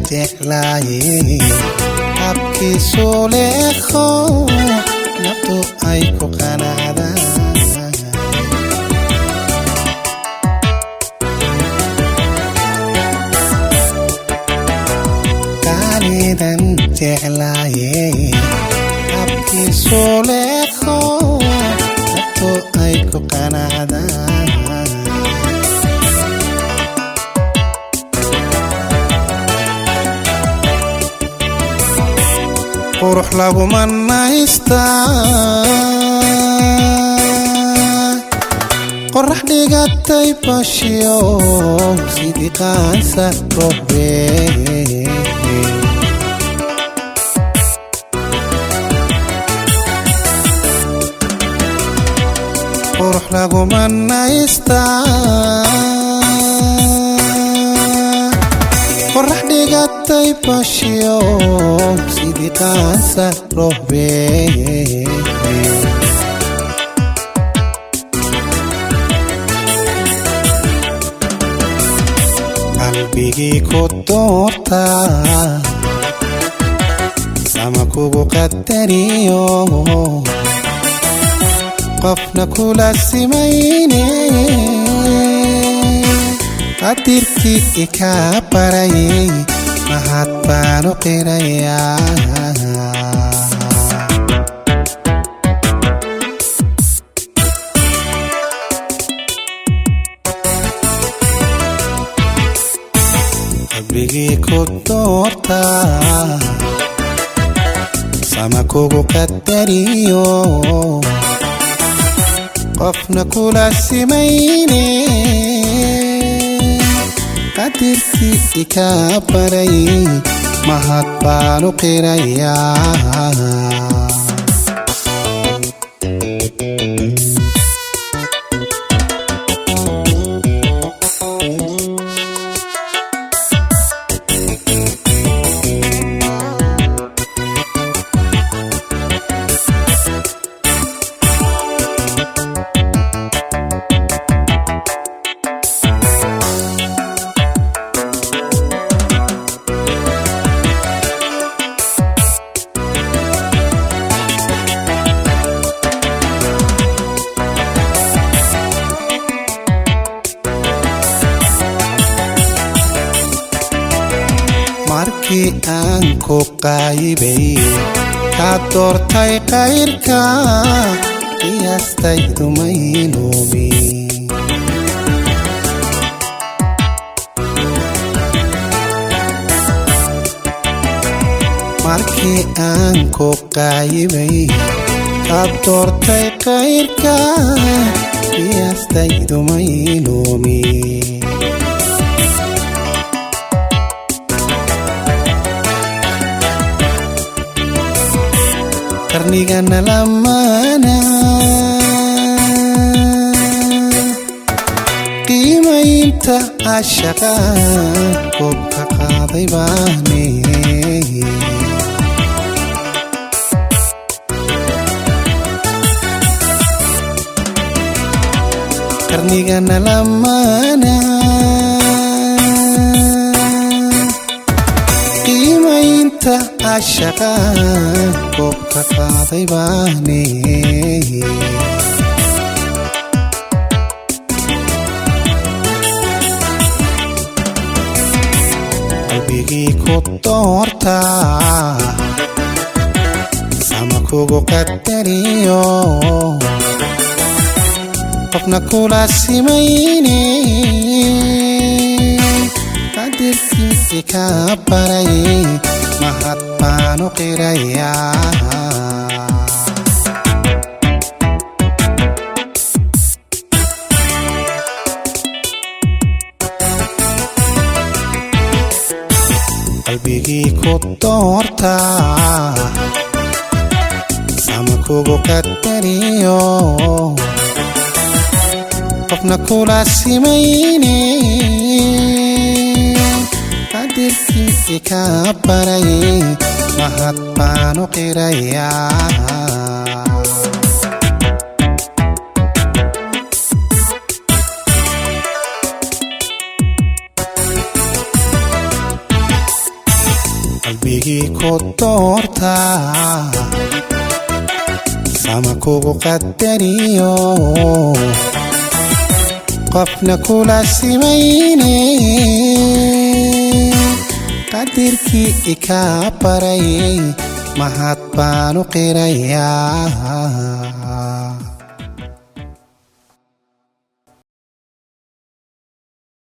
jeclaaye habkiisu leeqo naftu ay ku qanacdaan kaalidan jeclaaye habkiisu leeqo naftu ay ku qanacdaan qurux laguma naystaa qorax dhigatay bashiyo sidii qaansa robe qurux laguma naystaa qorax dhigatay bashiyo sidii qaansa robe qalbigii ku doortaa sama kugu qadariyo qofna kula simayne qadirkii ikaa barayay mahad baanu qirayaa qalbigii ku doortaa sama kugu qadariyo qofna kula simayne qadirkii ikaa barayay mahad baanu qirayaa markii aan ku qaybay ka doortay qayrka qiyaastaydu may lumin markii aan ku qaybay ka doortay qayrka qiyaastaydu may lumin qarnigana lamaana qiimaynta cashaqa koob ka qaaday baane qarnigana lamaana qiimaynta cashaqa koob ka qaaday baane qalbigii ku doortaa sama kugu qadariyo qofna kula simayne qadirkii ikaa barayay mahad baanu qirayaa qalbigii ku doortaa sama kugu qadariyo qofna kula simayne qadirkii ikaa barayay mahad baanu qirayaa qalbigii ku doortaa sama kugu qadariyo qofna kula simayne qadirkii ikaa baray mahad baanu qirayaa